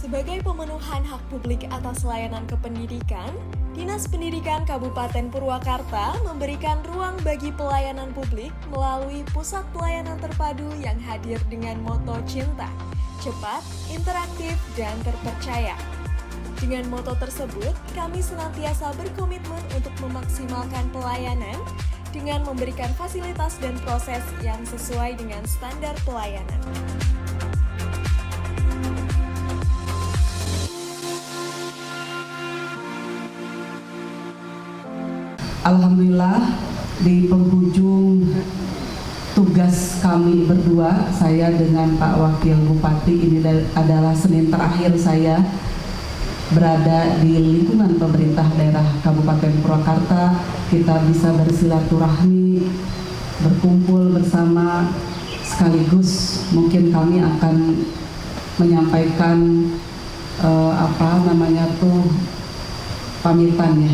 Sebagai pemenuhan hak publik atas layanan kependidikan, Dinas Pendidikan Kabupaten Purwakarta memberikan ruang bagi pelayanan publik melalui Pusat Pelayanan Terpadu yang hadir dengan moto cinta, cepat, interaktif, dan terpercaya. Dengan moto tersebut, kami senantiasa berkomitmen untuk memaksimalkan pelayanan dengan memberikan fasilitas dan proses yang sesuai dengan standar pelayanan. Alhamdulillah, di penghujung tugas kami berdua, saya dengan Pak Wakil Bupati, ini adalah Senin terakhir saya berada di lingkungan pemerintah daerah Kabupaten Purwakarta. Kita bisa bersilaturahmi, berkumpul bersama, sekaligus mungkin kami akan menyampaikan pamitan ya,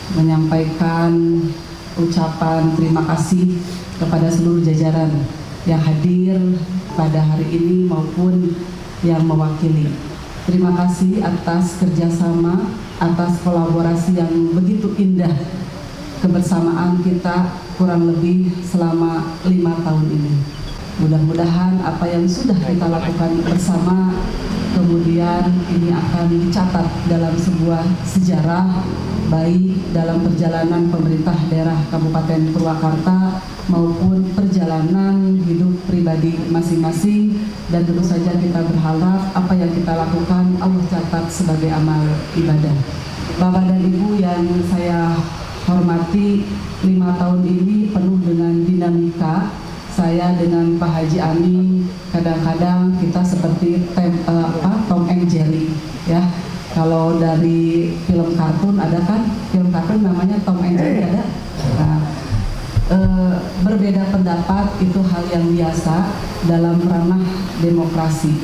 menyampaikan ucapan terima kasih kepada seluruh jajaran yang hadir pada hari ini maupun yang mewakili. Terima kasih atas kerjasama, atas kolaborasi yang begitu indah kebersamaan kita kurang lebih selama 5 tahun ini. Mudah-mudahan apa yang sudah kita lakukan bersama kemudian ini akan dicatat dalam sebuah sejarah, baik dalam perjalanan pemerintah daerah Kabupaten Purwakarta maupun perjalanan hidup pribadi masing-masing, dan tentu saja kita berharap apa yang kita lakukan Allah catat sebagai amal ibadah. Bapak dan Ibu yang saya hormati, 5 tahun ini penuh dengan dinamika. Saya dengan Pak Haji Ani kadang-kadang kita seperti Tom and Jerry ya. Kalau dari film kartun ada kan, film kartun namanya Tom and Jerry ada. Nah, berbeda pendapat itu hal yang biasa dalam ranah demokrasi,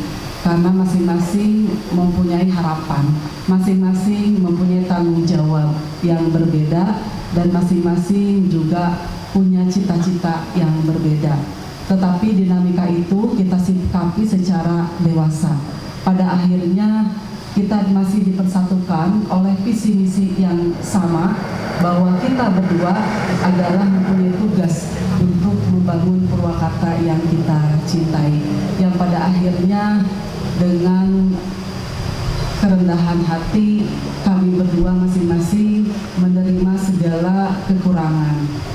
karena masing-masing mempunyai harapan, masing-masing mempunyai tanggung jawab yang berbeda, dan masing-masing juga punya cita-cita yang berbeda. Tetapi dinamika itu kita sikapi secara dewasa. Pada akhirnya kita masih dipersatukan oleh visi misi yang sama, bahwa kita berdua adalah mempunyai tugas untuk membangun Purwakarta yang kita cintai, yang pada akhirnya dengan kerendahan hati kami berdua masing-masing menerima segala kekurangan.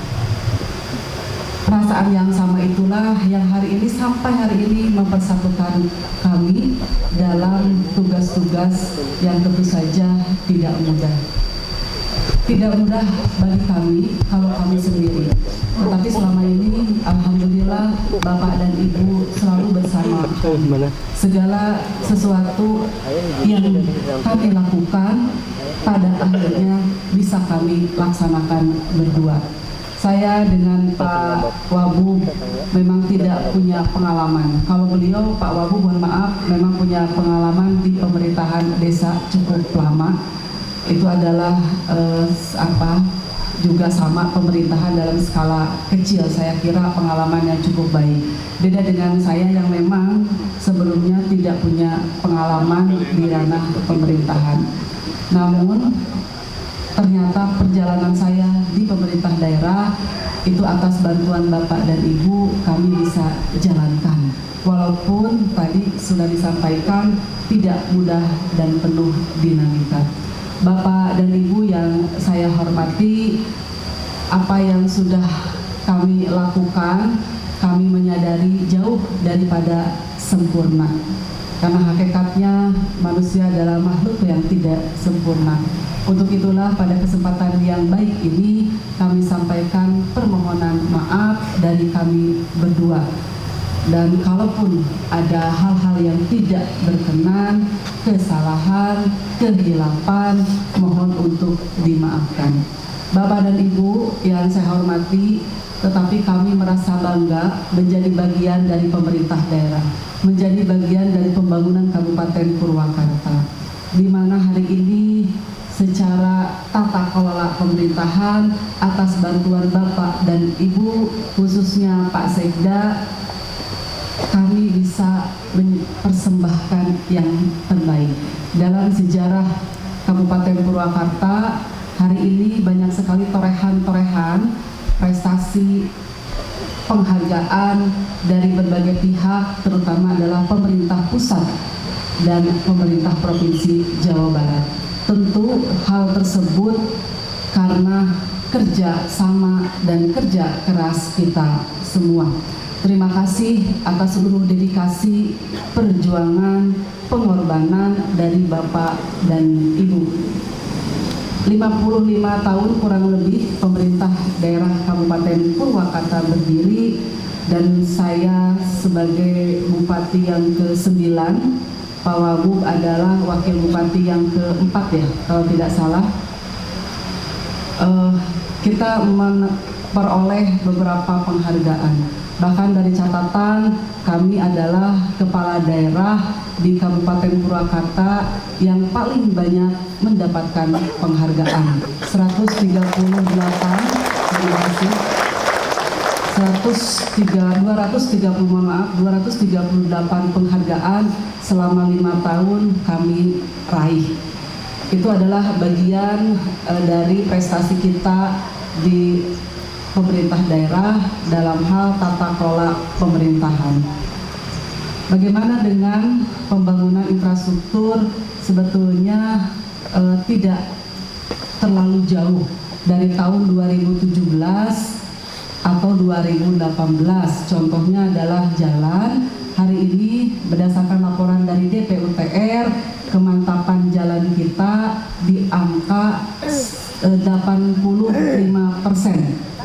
Perasaan yang sama itulah yang hari ini sampai hari ini mempersatukan kami dalam tugas-tugas yang tentu saja tidak mudah. Tidak mudah bagi kami kalau kami sendiri. Tetapi selama ini alhamdulillah Bapak dan Ibu selalu bersama. Segala sesuatu yang kami lakukan pada akhirnya bisa kami laksanakan berdua. Saya dengan Pak Wabu memang tidak punya pengalaman. Kalau beliau, Pak Wabu, mohon maaf, memang punya pengalaman di pemerintahan desa cukup lama. Itu adalah juga sama pemerintahan dalam skala kecil. Saya kira pengalamannya cukup baik. Beda dengan saya yang memang sebelumnya tidak punya pengalaman di ranah pemerintahan. Namun ternyata perjalanan saya di pemerintah daerah itu atas bantuan Bapak dan Ibu kami bisa jalankan. Walaupun tadi sudah disampaikan tidak mudah dan penuh dinamika. Bapak dan Ibu yang saya hormati, apa yang sudah kami lakukan, kami menyadari jauh daripada sempurna. Karena hakikatnya manusia adalah makhluk yang tidak sempurna. Untuk itulah pada kesempatan yang baik ini kami sampaikan permohonan maaf dari kami berdua. Dan kalaupun ada hal-hal yang tidak berkenan, kesalahan, kehilapan, mohon untuk dimaafkan. Bapak dan Ibu yang saya hormati, tetapi kami merasa bangga menjadi bagian dari pemerintah daerah, menjadi bagian dari pembangunan Kabupaten Purwakarta, di mana hari ini secara tata kelola pemerintahan atas bantuan Bapak dan Ibu, khususnya Pak Sekda, kami bisa mempersembahkan yang terbaik. Dalam sejarah Kabupaten Purwakarta, hari ini banyak sekali torehan-torehan prestasi penghargaan dari berbagai pihak, terutama adalah pemerintah pusat dan pemerintah Provinsi Jawa Barat. Tentu hal tersebut karena kerja sama dan kerja keras kita semua. Terima kasih atas seluruh dedikasi, perjuangan, pengorbanan dari Bapak dan Ibu. 55 tahun kurang lebih pemerintah daerah Kabupaten Purwakarta berdiri, dan saya sebagai Bupati yang ke-9, Pak Wagub adalah Wakil Bupati yang ke-4 ya, kalau tidak salah. Kita memperoleh beberapa penghargaan. Bahkan dari catatan, kami adalah kepala daerah di Kabupaten Purwakarta yang paling banyak mendapatkan penghargaan. 238 penghargaan selama 5 tahun kami raih. Itu adalah bagian dari prestasi kita di pemerintah daerah dalam hal tata kelola pemerintahan. Bagaimana dengan pembangunan infrastruktur? Sebetulnya tidak terlalu jauh dari tahun 2017 atau 2018. Contohnya adalah jalan. Hari ini berdasarkan laporan dari DPUTR, kemantapan jalan kita di angka 85%.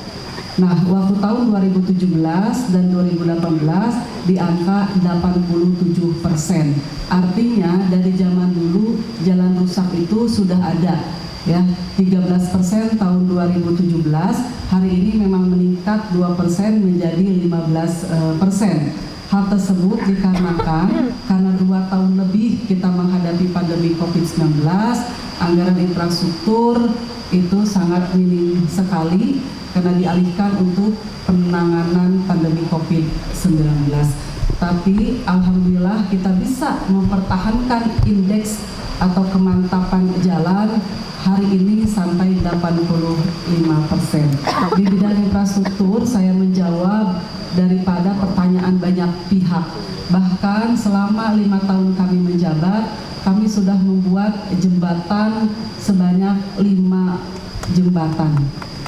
Nah, waktu tahun 2017 dan 2018 di angka 87%. Artinya dari zaman dulu jalan rusak itu sudah ada, ya, 13% tahun 2017. Hari ini memang meningkat 2% menjadi 15%. Hal tersebut dikarenakan karena 2 tahun lebih kita menghadapi pandemi COVID-19, anggaran infrastruktur itu sangat minim sekali karena dialihkan untuk penanganan pandemi COVID-19. Tapi alhamdulillah kita bisa mempertahankan indeks atau kemantapan jalan hari ini sampai 85%. Di bidang infrastruktur saya menjawab daripada pertanyaan banyak pihak. Bahkan selama 5 tahun kami menjabat, kami sudah membuat jembatan sebanyak 5 jembatan.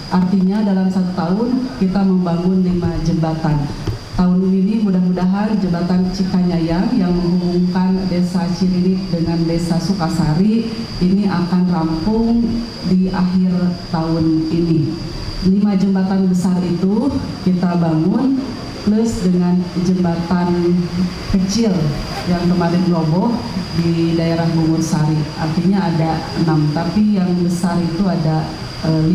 Artinya dalam 1 tahun kita membangun 5 jembatan. Tahun ini mudah-mudahan jembatan Cikanyayang yang menghubungkan Desa Cirinit dengan Desa Sukasari ini akan rampung di akhir tahun ini. 5 jembatan besar itu kita bangun, plus dengan jembatan kecil yang kemarin roboh di daerah Bungur Sari. Artinya ada 6, tapi yang besar itu ada 5.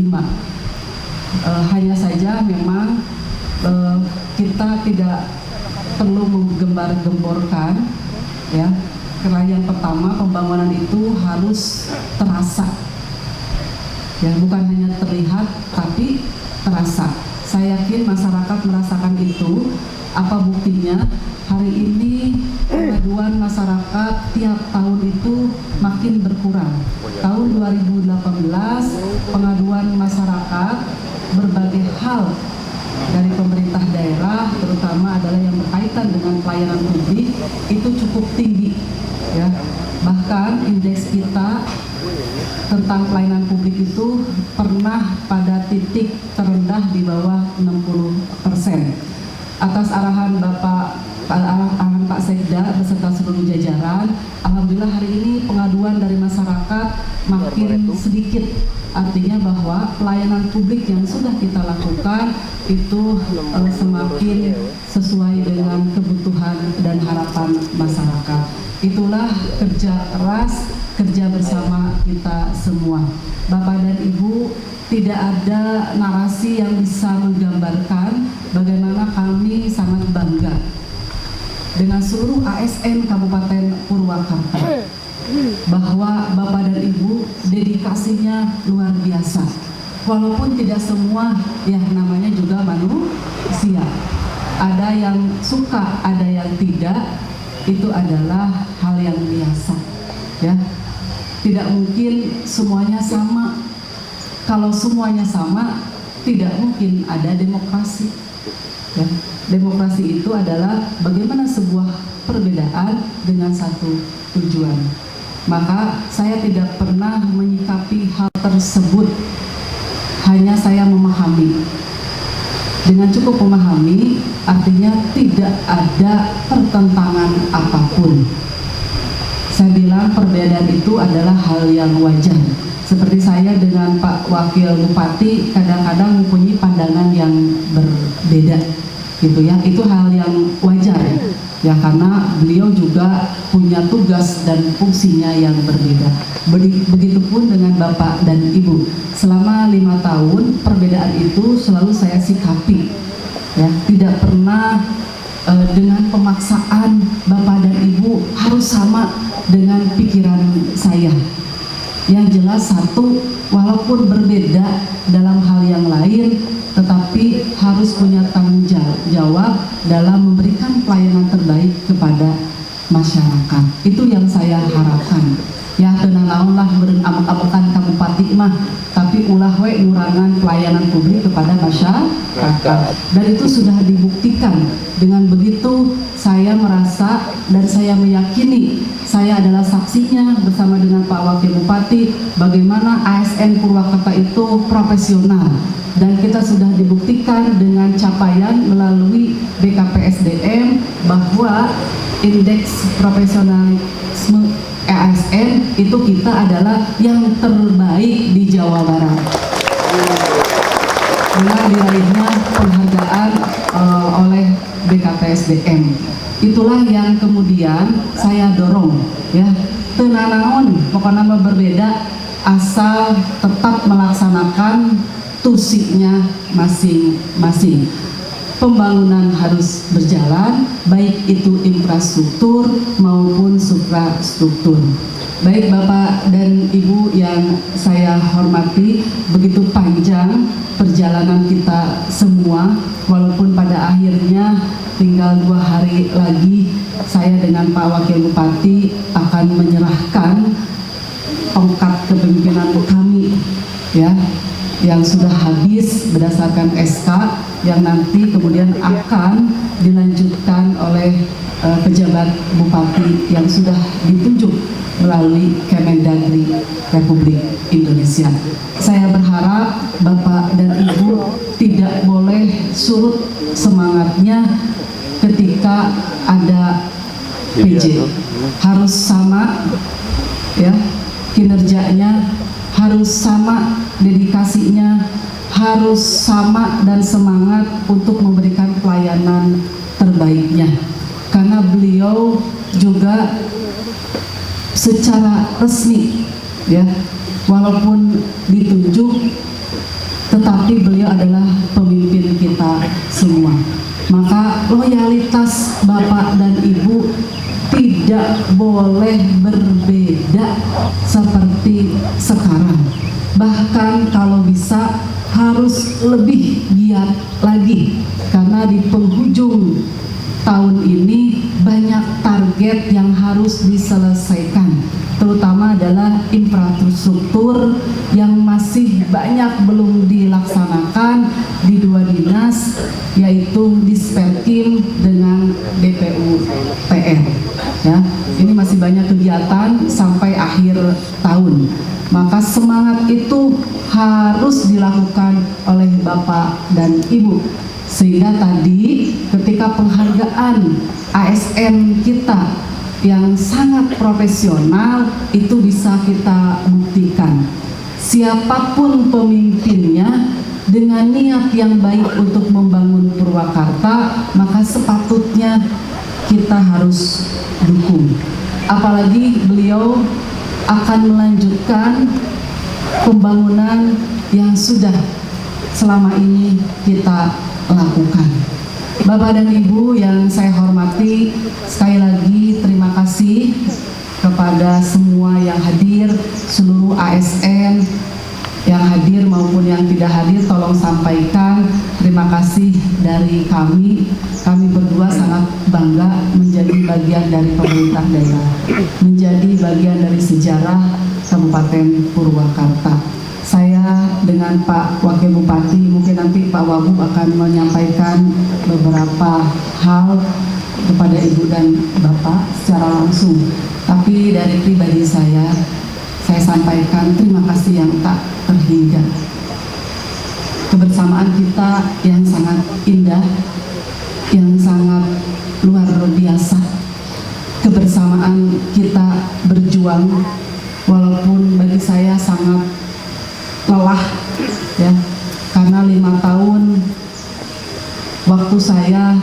Hanya saja memang kita tidak perlu menggembar-gemborkan, ya, karena yang pertama pembangunan itu harus terasa, ya, bukan hanya terlihat tapi terasa. Saya yakin masyarakat merasakan itu. Apa buktinya? Hari ini pengaduan masyarakat tiap tahun itu makin berkurang. Tahun 2018 pengaduan masyarakat berbagai hal dari pemerintah daerah, terutama adalah yang berkaitan dengan pelayanan publik, itu cukup tinggi, ya. Bahkan indeks kita tentang pelayanan publik itu pernah pada titik terendah di bawah 60%. Atas arahan Pak Sekda beserta seluruh jajaran, alhamdulillah hari ini pengaduan dari masyarakat makin sedikit. Artinya bahwa pelayanan publik yang sudah kita lakukan itu semakin sesuai dengan kebutuhan dan harapan masyarakat. Itulah kerja keras, kerja bersama kita semua. Bapak dan Ibu, tidak ada narasi yang bisa menggambarkan bagaimana kami sangat bangga dengan seluruh ASN Kabupaten Purwakarta, bahwa Bapak dan Ibu dedikasinya luar biasa. Walaupun tidak semua, ya namanya juga manusia, ada yang suka, ada yang tidak, itu adalah hal yang biasa, ya. Tidak mungkin semuanya sama. Kalau semuanya sama, tidak mungkin ada demokrasi. Ya. Demokrasi itu adalah bagaimana sebuah perbedaan dengan satu tujuan. Maka saya tidak pernah menyikapi hal tersebut, hanya saya memahami. Dengan cukup memahami, artinya tidak ada pertentangan apapun. Saya bilang perbedaan itu adalah hal yang wajar. Seperti saya dengan Pak Wakil Bupati kadang-kadang mempunyai pandangan yang berbeda, gitu ya. Itu hal yang wajar ya, karena beliau juga punya tugas dan fungsinya yang berbeda. Begitupun dengan Bapak dan Ibu. Selama 5 tahun perbedaan itu selalu saya sikapi, ya, tidak pernah dengan pemaksaan Bapak dan Ibu harus sama dengan pikiran saya. Yang jelas satu, walaupun berbeda dalam hal yang lain, tetapi harus punya tanggung jawab dalam memberikan pelayanan terbaik kepada masyarakat. Itu yang saya harapkan. Ya, tenanaon lah beureun amuk-amukan ka bupati mah, tapi ulah we ngurangan pelayanan publik kepada masyarakat. Dan itu sudah dibuktikan. Dengan begitu saya merasa dan saya meyakini, saya adalah saksinya bersama dengan Pak Wakil Bupati, bagaimana ASN Purwakarta itu profesional. Dan kita sudah dibuktikan dengan capaian melalui BKPSDM bahwa indeks profesionalisme ASN itu kita adalah yang terbaik di Jawa Barat. Dengan diraihnya penghargaan oleh BKPSDM. Itulah yang kemudian saya dorong, ya. Teu nanaon, pokoknya berbeda asal tetap melaksanakan tusinya masing-masing. Pembangunan harus berjalan, baik itu infrastruktur maupun suprastruktur. Baik Bapak dan Ibu yang saya hormati, begitu panjang perjalanan kita semua, walaupun pada akhirnya tinggal 2 hari lagi saya dengan Pak Wakil Bupati akan menyerahkan tongkat kepemimpinan kami, ya, yang sudah habis berdasarkan SK yang nanti kemudian akan dilanjutkan oleh pejabat bupati yang sudah ditunjuk melalui Kemendagri Republik Indonesia. Saya berharap Bapak dan Ibu tidak boleh surut semangatnya ketika ada PJ. Harus sama, ya, kinerjanya harus sama, dedikasinya harus sama dan semangat untuk memberikan pelayanan terbaiknya. Karena beliau juga secara resmi, ya, walaupun ditunjuk, tetapi beliau adalah pemimpin kita semua. Maka loyalitas Bapak dan Ibu tidak boleh berbeda seperti sekarang. Bahkan kalau bisa harus lebih giat lagi, karena di penghujung tahun ini banyak target yang harus diselesaikan, terutama adalah infrastruktur yang masih banyak belum dilaksanakan di 2 dinas, yaitu Disperkim dengan DPUPR. Ya, ini masih banyak kegiatan sampai akhir tahun. Maka semangat itu harus dilakukan oleh Bapak dan Ibu. Sehingga tadi ketika penghargaan ASN kita yang sangat profesional itu bisa kita buktikan. Siapapun pemimpinnya dengan niat yang baik untuk membangun Purwakarta, maka sepatutnya kita harus dukung. Apalagi beliau akan melanjutkan pembangunan yang sudah selama ini kita lakukan. Bapak dan Ibu yang saya hormati, sekali lagi terima kasih kepada semua yang hadir, seluruh ASN yang hadir maupun yang tidak hadir tolong sampaikan terima kasih dari kami. Kami berdua sangat bangga menjadi bagian dari pemerintah daerah, menjadi bagian dari sejarah Kabupaten Purwakarta. Saya dengan Pak Wakil Bupati, mungkin nanti Pak Wagub akan menyampaikan beberapa hal kepada Ibu dan Bapak secara langsung. Tapi dari pribadi saya sampaikan terima kasih yang tak terhingga. Kebersamaan kita yang sangat indah, yang sangat luar biasa. Kebersamaan kita berjuang, walaupun bagi saya sangat lelah, ya, karena 5 tahun waktu saya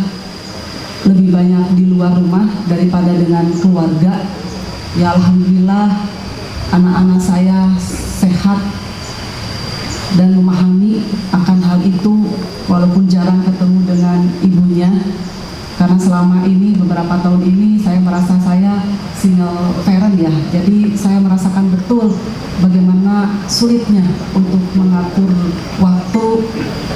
lebih banyak di luar rumah daripada dengan keluarga. Ya alhamdulillah anak-anak saya sehat dan memahami akan hal itu walaupun jarang ketemu dengan ibunya, karena selama ini beberapa tahun ini saya merasa saya single parent ya, jadi saya merasakan betul bagaimana sulitnya untuk mengatur waktu,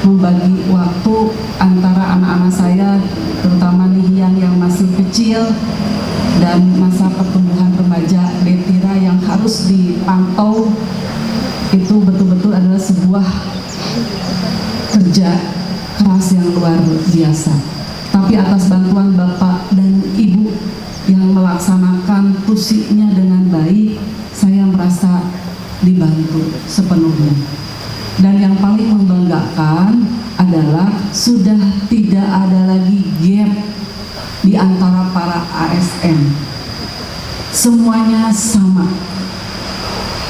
membagi waktu antara anak-anak saya, terutama Lihian yang masih kecil dan masa pertumbuhan remaja Detira yang harus dipantau. Itu betul-betul adalah sebuah kerja keras yang luar biasa. Tapi atas bantuan Bapak dan Ibu yang melaksanakan tusinya dengan baik, saya merasa dibantu sepenuhnya. Dan yang paling membanggakan adalah sudah tidak ada lagi gap di antara para ASN. Semuanya sama,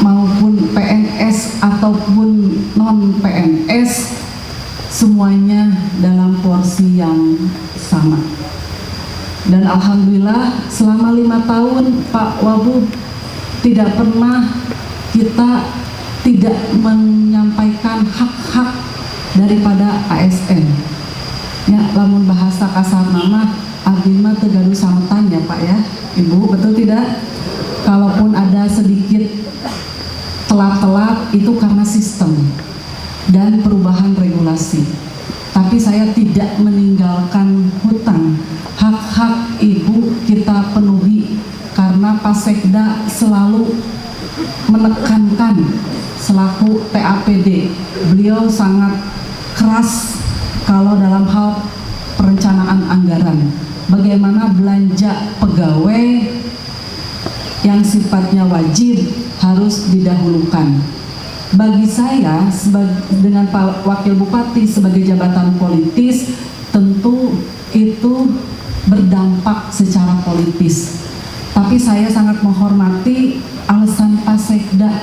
maupun PNS ataupun non-PNS, semuanya dalam porsi yang sama. Dan alhamdulillah selama 5 tahun Pak Wagub tidak pernah kita tidak menyampaikan hak-hak daripada ASN. Ya, lamun bahasa kasar nama abimah tegaduh sametan ya Pak ya, Ibu, betul tidak? Kalaupun ada sedikit telat-telat itu karena sistem dan perubahan regulasi. Tapi saya tidak meninggalkan hutang. Hak-hak Ibu kita penuhi karena Pak Sekda selalu menekankan selaku TAPD. Beliau sangat keras kalau dalam hal perencanaan anggaran. Bagaimana belanja pegawai yang sifatnya wajib harus didahulukan. Bagi saya dengan Pak Wakil Bupati sebagai jabatan politis, tentu itu berdampak secara politis. Tapi saya sangat menghormati alasan Pak Sekda,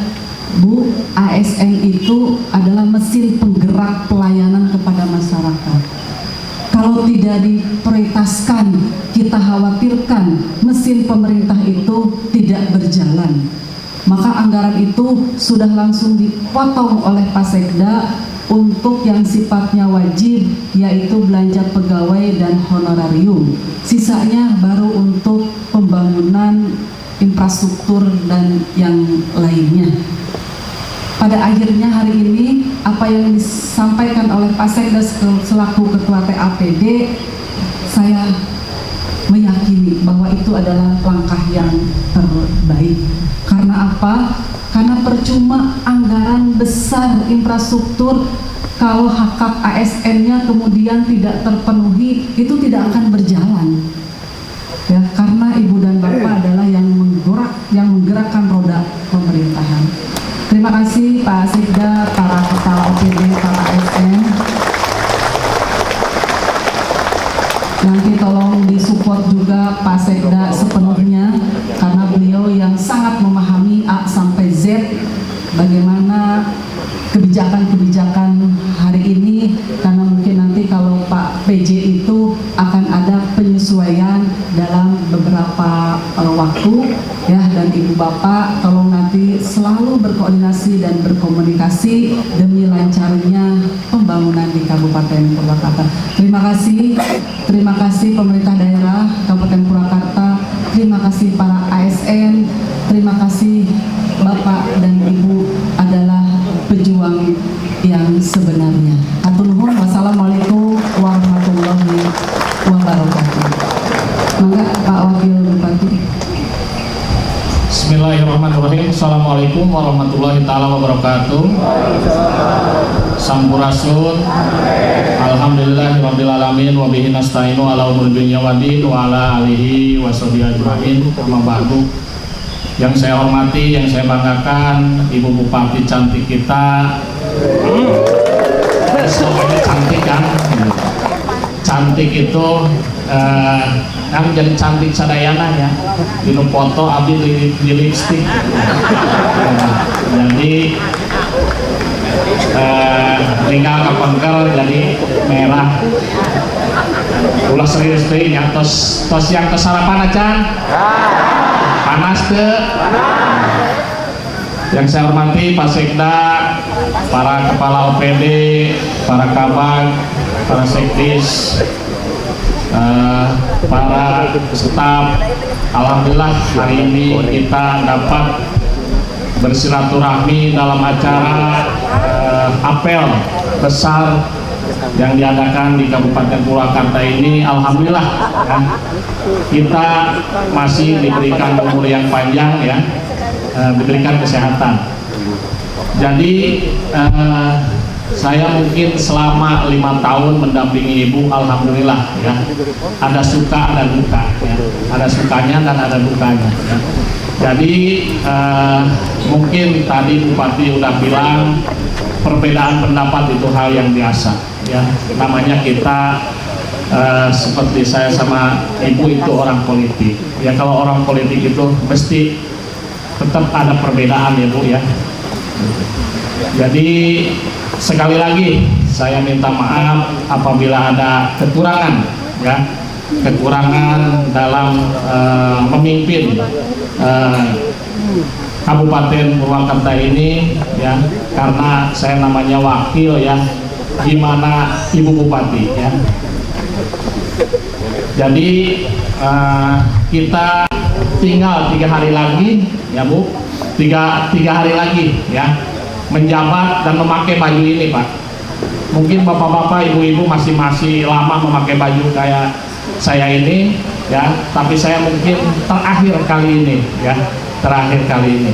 Bu, ASN itu adalah mesin penggerak pelayanan kepada masyarakat. Kalau tidak diprioritaskan, kita khawatirkan mesin pemerintah itu tidak berjalan. Maka anggaran itu sudah langsung dipotong oleh Pak Sekda untuk yang sifatnya wajib, yaitu belanja pegawai dan honorarium. Sisanya baru untuk pembangunan infrastruktur dan yang lainnya. Pada akhirnya hari ini apa yang disampaikan oleh Pak Sekda selaku Ketua TAPD, saya meyakini bahwa itu adalah langkah yang terbaik. Karena apa? Karena percuma anggaran besar infrastruktur kalau hak-hak ASN-nya kemudian tidak terpenuhi, itu tidak akan berjalan. Ya, karena Ibu dan Bapak adalah yang menggerakkan roda pemerintahan. Terima kasih Pak Sekda, para kepala OPD, para ASN. Nanti tolong disupport juga Pak Sekda sepenuhnya, karena beliau yang sangat memahami A sampai Z bagaimana kebijakan-kebijakan hari ini, karena mungkin nanti kalau Pak PJ itu akan ada penyesuaian dalam beberapa waktu ya. Dan Ibu Bapak tolong nanti selalu berkoordinasi dan berkomunikasi demi lancarnya pembangunan di Kabupaten Purwakarta. Terima kasih pemerintah daerah Kabupaten Purwakarta, terima kasih para ASN, terima kasih Bapak dan Ibu adalah pejuang yang sebenarnya. Hatur nuhun. Wassalamualaikum warahmatullahi wabarakatuh. Mangga Pak Wakil Bupati. Bismillahirrahmanirrahim. Assalamualaikum warahmatullahi taala wabarakatuh. Sampurasun. Alhamdulillahirabbil alamin wa bihi nasta'inu ala umuri dunya waddin wa ala alihi washabihi ajmain. Amma ba'du. Yang saya hormati, yang saya banggakan, Ibu Bupati cantik kita. Semuanya cantik kan? Cantik itu kan jadi cantik sadayana ya. Dino foto abdi di lipstick. Jadi tinggal kapengker jadi merah. Ulah serius deh ya, tos yang kesarapan aja. Panas ke? Yang saya hormati Pak Sekda, para kepala OPD, para kabag, para sekdis, para staf. Alhamdulillah hari ini kita dapat bersilaturahmi dalam acara apel besar yang diadakan di Kabupaten Purwakarta ini. Alhamdulillah ya, kita masih diberikan umur yang panjang ya, diberikan kesehatan. Jadi saya mungkin selama 5 tahun mendampingi Ibu, alhamdulillah ya, ada suka ada duka ya, ada sukanya dan ada dukanya ya. Jadi mungkin tadi Bupati udah bilang perbedaan pendapat itu hal yang biasa ya, namanya kita seperti saya sama Ibu itu orang politik ya. Kalau orang politik itu mesti tetap ada perbedaan ya Bu ya. Jadi sekali lagi saya minta maaf apabila ada kekurangan ya, kekurangan dalam memimpin Kabupaten Purwakarta ini ya, karena saya namanya wakil ya, gimana Ibu Bupati ya. Jadi kita tinggal 3 hari lagi ya Bu, tiga hari lagi ya menjabat dan memakai baju ini Pak. Mungkin bapak-bapak, ibu-ibu masih lama memakai baju kayak saya ini ya, tapi saya mungkin terakhir kali ini ya, terakhir kali ini.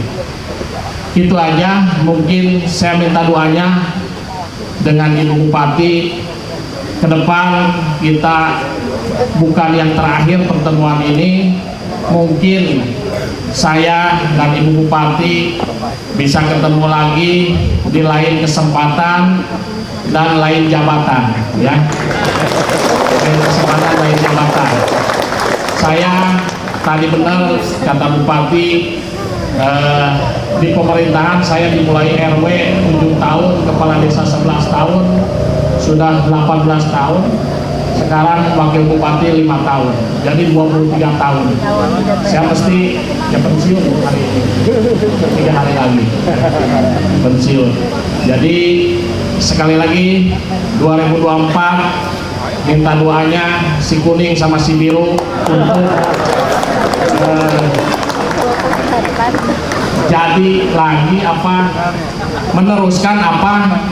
Itu aja, mungkin saya minta doanya dengan Ibu Bupati ke depan kita bukan yang terakhir pertemuan ini, mungkin saya dan Ibu Bupati bisa ketemu lagi di lain kesempatan dan lain jabatan ya, lain kesempatan lain jabatan. Saya tadi benar kata Bupati, di pemerintahan saya dimulai RW 7 tahun, kepala desa 11 tahun, sudah 18 tahun. Sekarang wakil bupati 5 tahun, jadi 23 tahun. Saya mesti ya pensiun hari ini, 3 hari lagi pensiun. Jadi sekali lagi 2024 minta doanya si kuning sama si biru untuk jadi lagi apa, meneruskan apa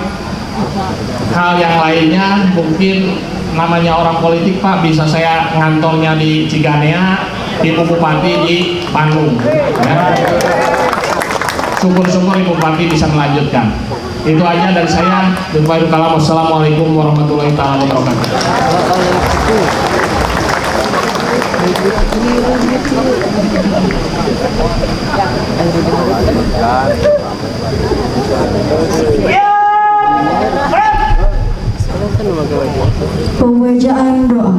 hal yang lainnya. Mungkin namanya orang politik Pak, bisa saya ngantornya di Ciganea, Ibu Bupati di Bandung ya. Syukur-syukur Ibu Bupati bisa melanjutkan. Itu aja dari saya. Wassalamualaikum warahmatullahi wabarakatuh. Pembacaan doa.